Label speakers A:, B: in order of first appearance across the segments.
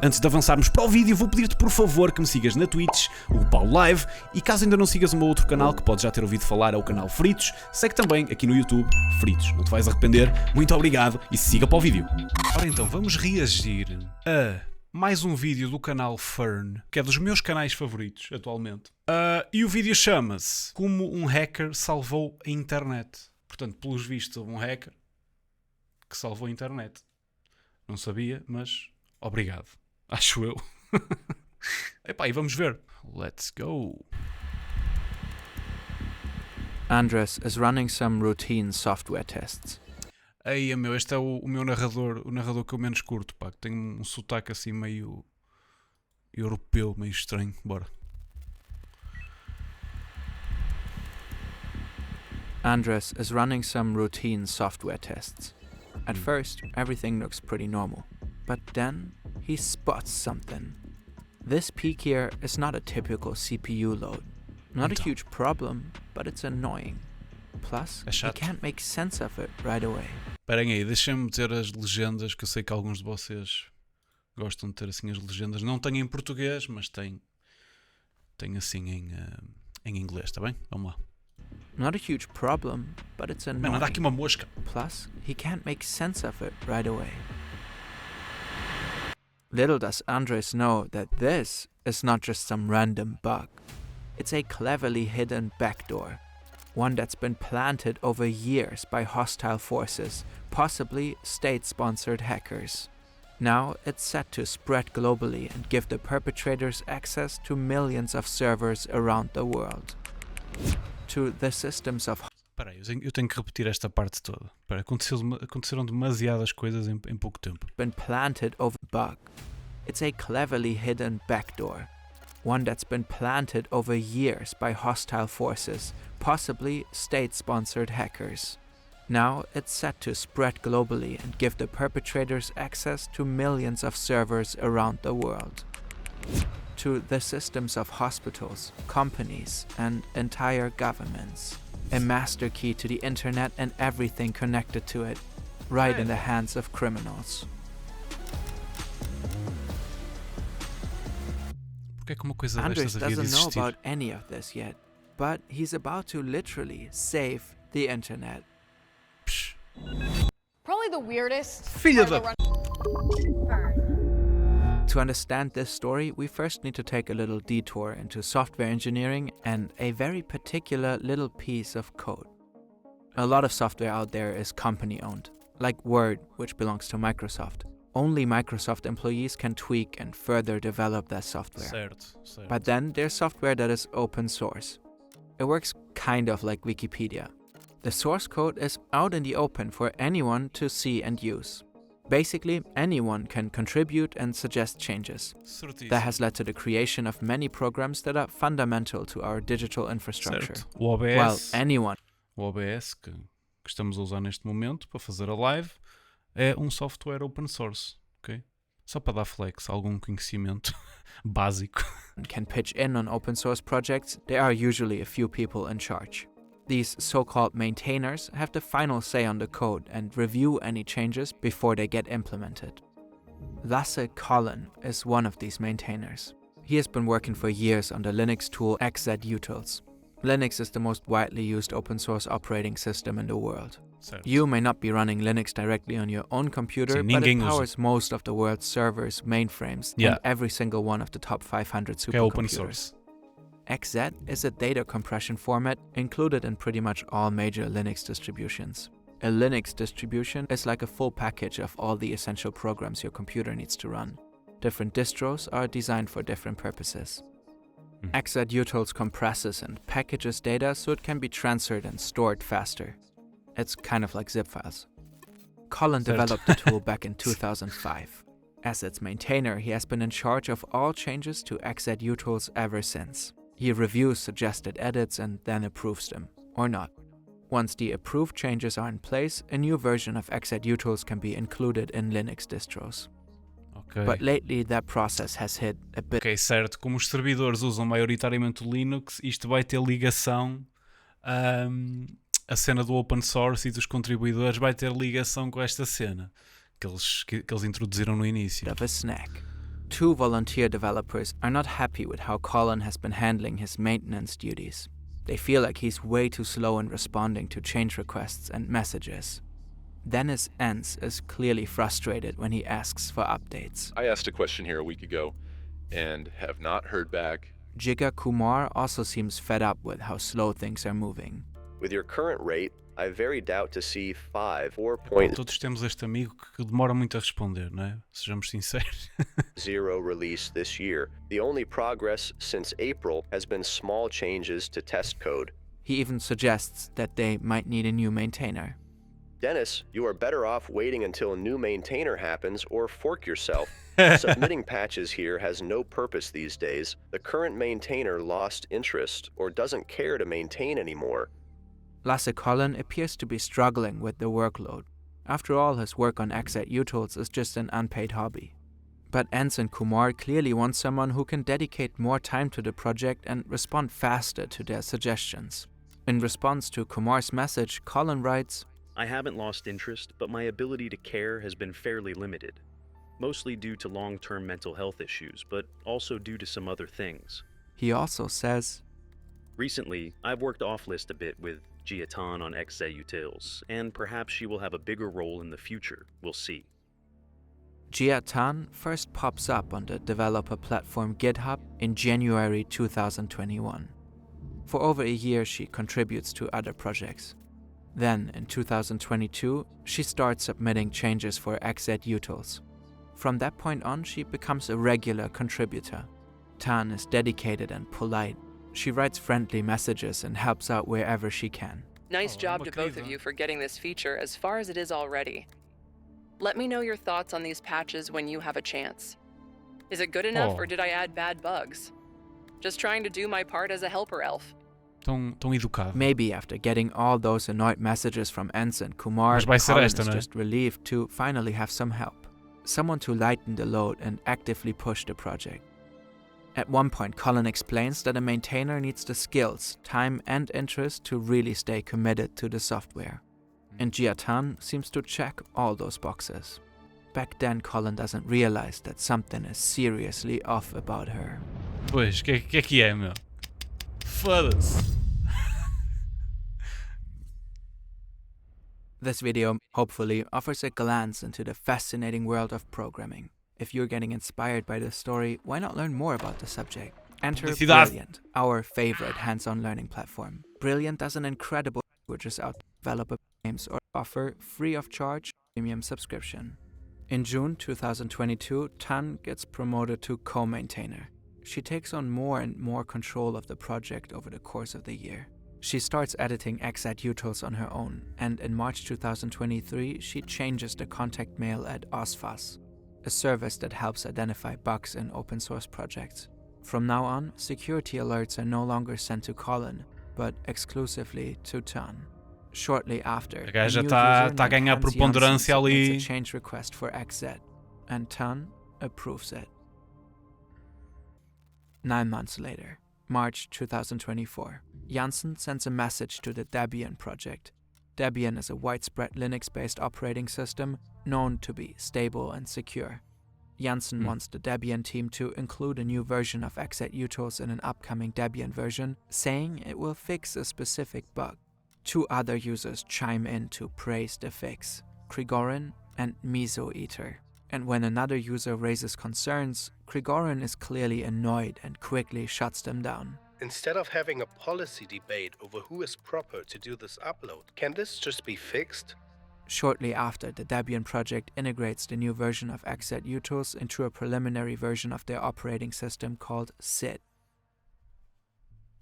A: Antes de avançarmos para o vídeo, vou pedir-te por favor que me sigas na Twitch, o Paulo Live, e caso ainda não sigas o meu outro canal, que podes já ter ouvido falar, é o canal Fritos, segue também aqui no YouTube, Fritos, não te vais arrepender. Muito obrigado e siga para o vídeo. Ora então, vamos reagir a mais um vídeo do canal Fern, que é dos meus canais favoritos atualmente. E o vídeo chama-se Como um hacker salvou a internet. Portanto, pelos vistos, houve um hacker que salvou a internet. Não sabia, mas obrigado. Acho eu. Epá, e vamos ver. Let's go.
B: Andres is running some routine software tests.
A: Aí, meu, este é o meu narrador, o narrador que eu menos curto, pá, que tem um sotaque assim meio europeu, meio estranho. Bora.
B: Andres is running some routine software tests. At first, everything looks pretty normal, but then he spots something. This peak here is not a typical CPU load. Not a huge problem, but it's annoying. Plus, he can't make sense of it right away.
A: Esperem aí, deixem-me meter as legendas, que eu sei que alguns de vocês gostam de ter assim as legendas. Não tenho em português, mas tenho assim em inglês, tá bem? Vamos lá.
B: Not a huge problem, but it's annoying.
A: Mano, anda aqui uma mosca.
B: Plus, he can't make sense of it right away. Little does Andres know that this is not just some random bug. It's a cleverly hidden backdoor. One that's been planted over years by hostile forces, possibly state-sponsored hackers. Now it's set to spread globally and give the perpetrators access to millions of servers around the world. To the systems of...
A: Espera aí, eu tenho que repetir esta parte toda. Espera, aconteceram demasiadas coisas em pouco tempo.
B: Been planted over bug. It's a cleverly hidden backdoor. One that's been planted over years by hostile forces, possibly state-sponsored hackers. Now it's set to spread globally and give the perpetrators access to millions of servers around the world. To the systems of hospitals, companies, and entire governments. A master key to the internet and everything connected to it, right in the hands of criminals.
A: Porque é que uma coisa
B: Andres
A: destas havia de
B: doesn't know
A: existir?
B: about any of this yet, but he's about to literally save the internet.
A: Psh.
C: Probably the weirdest.
A: Filha da...
B: To understand this story, we first need to take a little detour into software engineering and a very particular little piece of code. A lot of software out there is company-owned, like Word, which belongs to Microsoft. Only Microsoft employees can tweak and further develop that software.
A: Certo.
B: But then there's software that is open source. It works kind of like Wikipedia. The source code is out in the open for anyone to see and use. Basically, anyone can contribute and suggest changes.
A: Certíssimo.
B: That has led to the creation of many programs that are fundamental to our digital infrastructure.
A: Certo. O OBS,
B: While anyone
A: o OBS que estamos a usar neste momento para fazer a live é um software open source, ok? Só para dar flex, algum conhecimento básico.
B: can pitch in on open source projects, there are usually a few people in charge. These so-called maintainers have the final say on the code and review any changes before they get implemented. Lasse Collin is one of these maintainers. He has been working for years on the Linux tool xzutils. Linux is the most widely used open source operating system in the world.
A: Certo.
B: You may not be running Linux directly on your own computer,
A: Sim,
B: but it
A: ninguém usa.
B: powers most of the world's servers, mainframes, and every single one of the top 500
A: Que é open
B: supercomputers.
A: source.
B: XZ is a data compression format included in pretty much all major Linux distributions. A Linux distribution is like a full package of all the essential programs your computer needs to run. Different distros are designed for different purposes. xzutils compresses and packages data so it can be transferred and stored faster. It's kind of like zip files. Colin developed the tool back in 2005. As its maintainer, he has been in charge of all changes to xzutils ever since. He reviews suggested edits and then approves them, or not. Once the approved changes are in place, a new version of xzutils can be included in Linux distros.
A: Ok.
B: But lately that process has hit a bit.
A: Ok, certo. Como os servidores usam maioritariamente o Linux, isto vai ter ligação a cena do open source e dos contribuidores vai ter ligação com esta cena que eles introduziram no início.
B: Of a snack. 2 volunteer developers are not happy with how Colin has been handling his maintenance duties. They feel like he's way too slow in responding to change requests and messages. Dennis Entz is clearly frustrated when he asks for updates.
D: I asked a question here a week ago and have not heard back.
B: Jigar Kumar also seems fed up with how slow things are moving.
E: With your current rate, I very doubt to see 4.0
A: Todos temos este amigo que demora muito a responder, não é? Sejamos sinceros.
E: release this year. The only progress since April has been small changes to test code.
B: He even suggests that they might need a new maintainer.
E: Dennis, you are better off waiting until a new maintainer happens or fork yourself. Submitting patches here has no purpose these days. The current maintainer lost interest or doesn't care to maintain anymore.
B: Lasse Colin appears to be struggling with the workload. After all, his work on XZ utils is just an unpaid hobby. But Entz and Kumar clearly want someone who can dedicate more time to the project and respond faster to their suggestions. In response to Kumar's message, Colin writes,
F: I haven't lost interest, but my ability to care has been fairly limited. Mostly due to long-term mental health issues, but also due to some other things.
B: He also says,
F: Recently, I've worked off-list a bit with Giatan on XZ utils, and perhaps she will have a bigger role in the future. We'll see.
B: Giatan first pops up on the developer platform GitHub in January 2021. For over a year, she contributes to other projects. Then, in 2022, she starts submitting changes for XZ utils. From that point on, she becomes a regular contributor. Tan is dedicated and polite. She writes friendly messages and helps out wherever she can.
G: Nice job to both of you for getting this feature as far as it is already. Let me know your thoughts on these patches when you have a chance. Is it good enough or did I add bad bugs? Just trying to do my part as a helper elf.
A: Tão educado.
B: Maybe after getting all those annoyed messages from Entz and Kumar,
A: Mas vai ser
B: Colin
A: esta,
B: is
A: não é?
B: just relieved to finally have some help. Someone to lighten the load and actively push the project. At one point, Colin explains that a maintainer needs the skills, time and interest to really stay committed to the software. And Giatan seems to check all those boxes. Back then, Colin doesn't realize that something is seriously off about her.
A: Pois, que é, meu? Foda-se.
B: This video, hopefully, offers a glance into the fascinating world of programming. If you're getting inspired by this story, why not learn more about the subject? Enter
A: Publicidade.
B: Brilliant, our favorite hands-on learning platform. Brilliant does an incredible languages out to develop games or offer free of charge premium subscription. In June 2022, Tan gets promoted to co-maintainer. She takes on more and more control of the project over the course of the year. She starts editing XZ utils on her own, and in March 2023, she changes the contact mail at OSFAS, a service that helps identify bugs in open source projects. From now on, security alerts are no longer sent to Colin, but exclusively to Tan. Shortly after,
A: A gaja
B: a new
A: tá
B: user
A: a
B: named
A: ganhar
B: Hans
A: preponderância
B: Janssen
A: ali.
B: submits a change request for XZ, and Tan approves it. 9 months later, March 2024, Janssen sends a message to the Debian project. Debian is a widespread Linux-based operating system known to be stable and secure. Janssen wants the Debian team to include a new version of XZ utils in an upcoming Debian version, saying it will fix a specific bug. 2 other users chime in to praise the fix, Grigorin and Miso Eater. And when another user raises concerns, Grigorin is clearly annoyed and quickly shuts them down.
H: Instead of having a policy debate over who is proper to do this upload, can this just be fixed?
B: Shortly after, the Debian project integrates the new version of XZ utils into a preliminary version of their operating system called SID.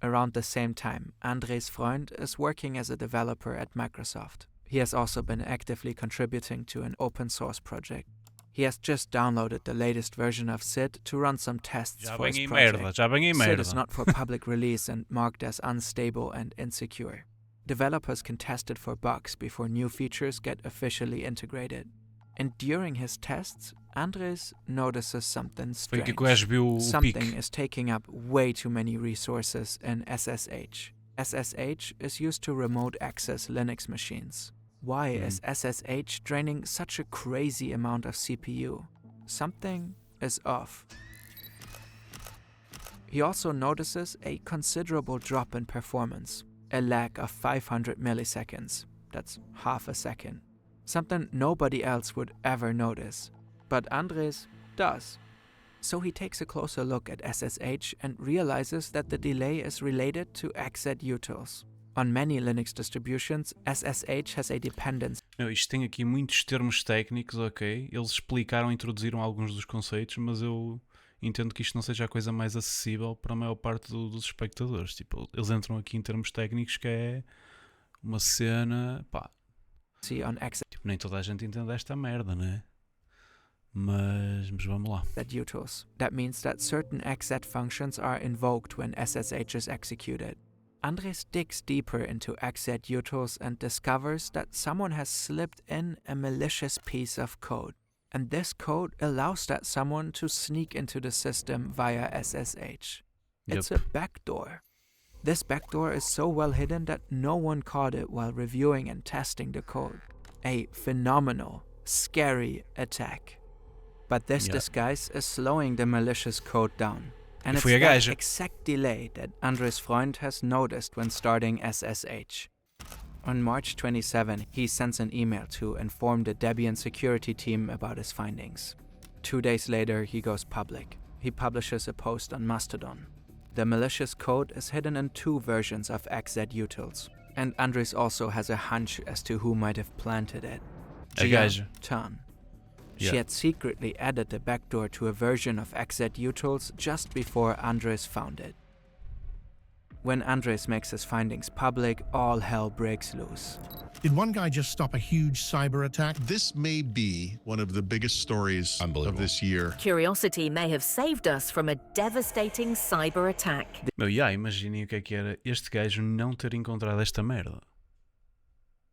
B: Around the same time, Andres Freund is working as a developer at Microsoft. He has also been actively contributing to an open source project. He has just downloaded the latest version of SID to run some tests
A: Já
B: for
A: vem
B: his
A: aí
B: project.
A: merda, já vem aí
B: SID is
A: merda.
B: not for public release and marked as unstable and insecure. Developers can test it for bugs before new features get officially integrated. And during his tests, Andres notices something
A: Foi
B: strange.
A: aqui que o gajo viu o
B: Something
A: pique.
B: is taking up way too many resources in SSH. SSH is used to remote access Linux machines. Why is SSH draining such a crazy amount of CPU? Something is off. He also notices a considerable drop in performance, a lag of 500 milliseconds. That's half a second. Something nobody else would ever notice. But Andres does. So he takes a closer look at SSH and realizes that the delay is related to executils. On many Linux distributions, SSH has a dependence.
A: Isto tem aqui muitos termos técnicos, ok? Eles explicaram, introduziram alguns dos conceitos, mas eu entendo que isto não seja a coisa mais acessível para a maior parte dos espectadores. Tipo, eles entram aqui em termos técnicos que é uma cena, pá. Tipo, nem toda a gente entende esta merda, né? Mas vamos lá.
B: Utils. That means that certain exec functions are invoked when SSH is executed. Andres digs deeper into executils and discovers that someone has slipped in a malicious piece of code. And this code allows that someone to sneak into the system via SSH. It's a backdoor. This backdoor is so well hidden that no one caught it while reviewing and testing the code. A phenomenal, scary attack. But this disguise is slowing the malicious code down. And it's that exact delay that Andres' Freund has noticed when starting SSH. On March 27, he sends an email to inform the Debian security team about his findings. 2 days later, he goes public. He publishes a post on Mastodon. The malicious code is hidden in 2 versions of executils, and Andres also has a hunch as to who might have planted it. Jia Tan. She had secretly added the backdoor to a version of executils just before Andres found it. When Andres makes his findings public, all hell breaks loose.
I: Did one guy just stop a huge cyber attack?
J: This may be one of the biggest stories of this year.
K: Curiosity may have saved us from a devastating cyber attack.
A: Imaginem o que era este gajo não ter encontrado esta merda.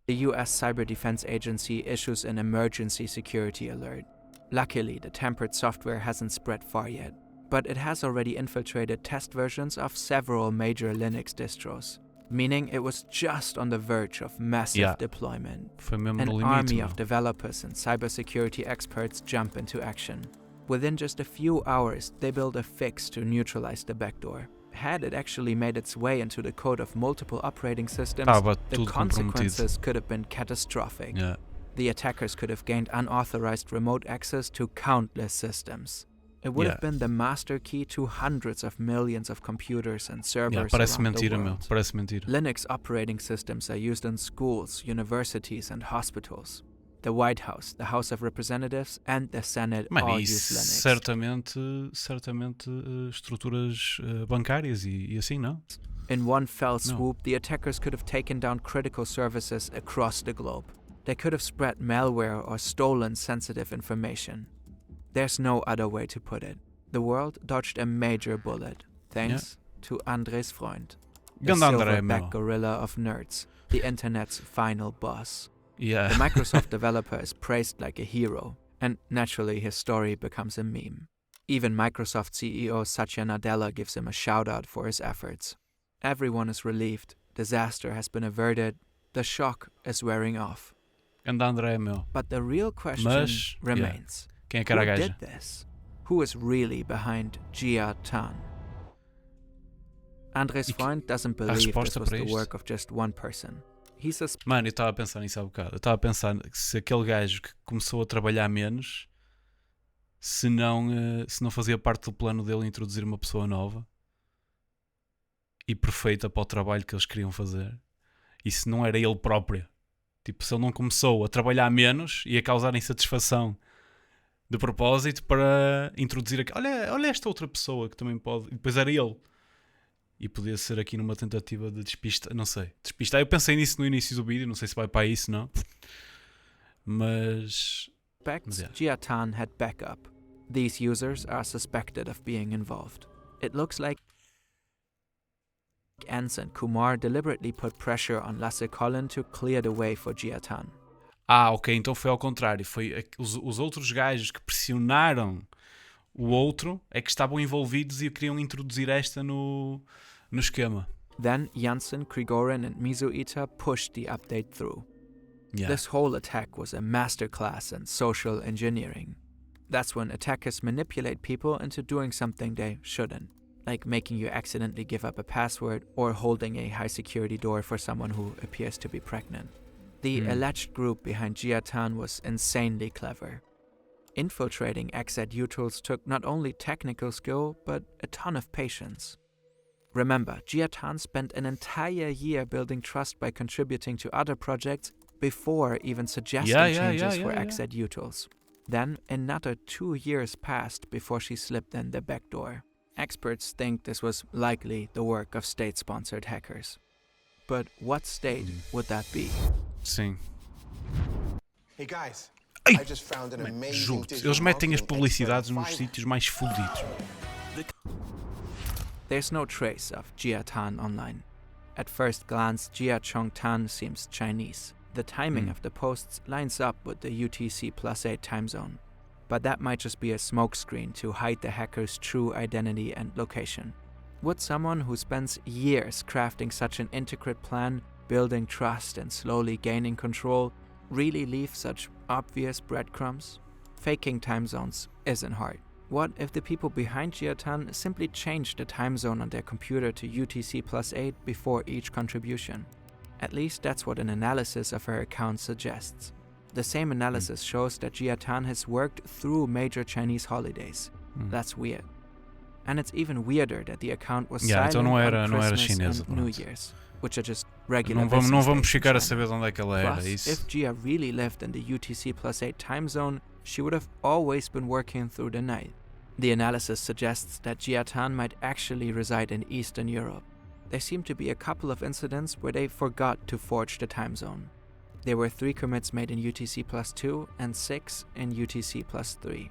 B: The US Cyber Defense Agency issues an emergency security alert. Luckily, the tampered software hasn't spread far yet, but it has already infiltrated test versions of several major Linux distros, meaning it was just on the verge of massive deployment. An army of developers and cybersecurity experts jump into action. Within just a few hours, they build a fix to neutralize the backdoor. Had it actually made its way into the code of multiple operating systems, the consequences could have been catastrophic. The attackers could have gained unauthorized remote access to countless systems. It would have been the master key to hundreds of millions of computers and servers around the world.
A: Parece mentira.
B: Linux operating systems are used in schools, universities, and hospitals. The White House, the House of Representatives, and the Senate all use Linux.
A: Certamente estruturas bancárias e assim, não?
B: In one fell swoop, the attackers could have taken down critical services across the globe. They could have spread malware or stolen sensitive information. There's no other way to put it. The world dodged a major bullet, thanks to Andres' Freund, the silverback gorilla of nerds, the internet's final boss. The Microsoft developer is praised like a hero, and naturally his story becomes a meme. Even Microsoft CEO Satya Nadella gives him a shout-out for his efforts. Everyone is relieved, disaster has been averted, the shock is wearing off. But the real question remains.
A: Quem é que era a
B: Who
A: gaja?
B: did this? Who is really behind Jia Tan? Andres' Freund doesn't believe this was the work of just one person.
A: Mano, eu estava a pensar nisso há bocado. Eu estava a pensar se aquele gajo que começou a trabalhar menos, se não fazia parte do plano dele introduzir uma pessoa nova e perfeita para o trabalho que eles queriam fazer. E se não era ele próprio. Tipo, se ele não começou a trabalhar menos e a causar insatisfação de propósito para introduzir olha esta outra pessoa que também pode. E depois era ele. E podia ser aqui numa tentativa de despistar, não sei. Despistar, eu pensei nisso no início do vídeo, não sei se vai para isso, não. Mas
B: Jia Tan had backup. These users are suspected of being involved. It looks like Ans and Kumar deliberately put pressure on Lasse Collin to clear the way for Jia Tan.
A: Ok, então foi ao contrário. Foi os outros gajos que pressionaram o outro é que estavam envolvidos e queriam introduzir esta no esquema.
B: Then Janssen, Grigorin and Mizuita pushed the update through. This whole attack was a masterclass in social engineering. That's when attackers manipulate people into doing something they shouldn't. like making you accidentally give up a password or holding a high security door for someone who appears to be pregnant. The alleged group behind Jiatan was insanely clever. Infiltrating XZUtils took not only technical skill, but a ton of patience. Remember, Jiatan spent an entire year building trust by contributing to other projects before even suggesting changes for XZUtils. Then, another 2 years passed before she slipped in the back door. Experts think this was likely the work of state-sponsored hackers. But what state would that be?
A: Sim.
L: Hey guys,
A: Ai!
L: I just found an amazing
A: Juro-te,
L: digital
A: eles metem as
L: marketing
A: publicidades
L: expert
A: nos
L: in
A: sítios mais fodidos.
B: There's no trace of Jia Tan online. At first glance, Jia Chong Tan seems Chinese. The timing of the posts lines up with the UTC+8 time zone. But that might just be a smokescreen to hide the hacker's true identity and location. Would someone who spends years crafting such an intricate plan, building trust and slowly gaining control, really leave such obvious breadcrumbs? Faking time zones isn't hard. What if the people behind Jiatan simply changed the time zone on their computer to UTC+8 before each contribution? At least that's what an analysis of her account suggests. The same analysis shows that Jiatan has worked through major Chinese holidays. That's weird. And it's even weirder that the account was silent
A: então não era
B: on Christmas
A: chinesa,
B: and New
A: pronto.
B: Year's, which are just regular
A: Não
B: business
A: vamos
B: days in
A: chegar a
B: China.
A: saber de onde é que ela era.
B: Plus,
A: Isso.
B: if Jia really lived in the UTC+8 time zone, she would have always been working through the night. The analysis suggests that Jiatan might actually reside in Eastern Europe. There seem to be a couple of incidents where they forgot to forge the time zone. There were 3 commits made in UTC+2 and 6 in UTC+3.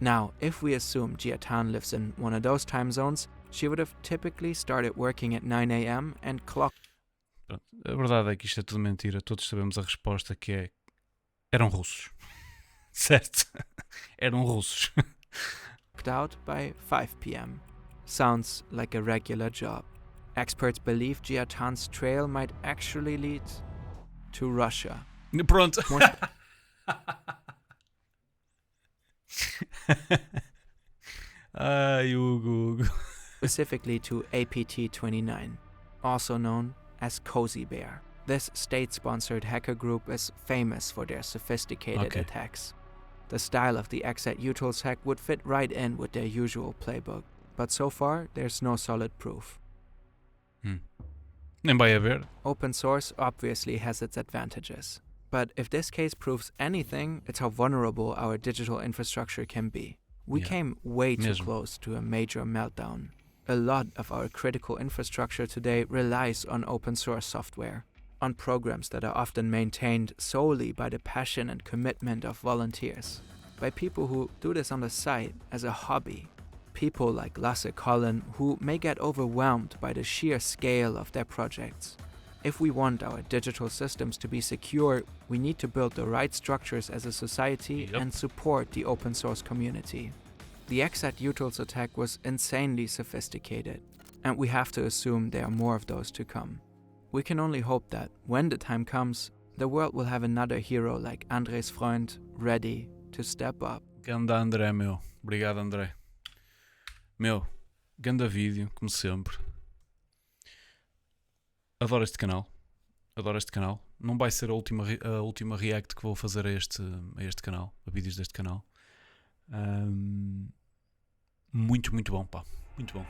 B: Now, if we assume Jiatan lives in one of those time zones, she would have typically started working at 9 a.m. and clocked
A: A verdade é que isto é tudo mentira. Todos sabemos a resposta, que é... Eram russos. Certo? Eram russos.
B: out by 5 p.m. Sounds like a regular job. Experts believe Jiatan's trail might actually lead to Russia.
A: Pronto. Ai, Hugo.
B: Specifically to APT-29, also known as Cozy Bear. This state-sponsored hacker group is famous for their sophisticated attacks. The style of the XZUtils hack would fit right in with their usual playbook, but so far there's no solid proof.
A: Nem vai haver.
B: Open source obviously has its advantages, but if this case proves anything, it's how vulnerable our digital infrastructure can be. We came way too close to a major meltdown. A lot of our critical infrastructure today relies on open source software, on programs that are often maintained solely by the passion and commitment of volunteers, by people who do this on the side as a hobby. People like Lasse Collin, who may get overwhelmed by the sheer scale of their projects. If we want our digital systems to be secure, we need to build the right structures as a society and support the open source community. The XZUtils attack was insanely sophisticated, and we have to assume there are more of those to come. We can only hope that, when the time comes, the world will have another hero like André's Freund ready to step up.
A: Ganda André, meu. Obrigado, André. Meu, ganda vídeo, como sempre. Adoro este canal. Adoro este canal. Não vai ser a última react que vou fazer a este canal, a vídeos deste canal. Muito, muito bom, pá. Muito bom.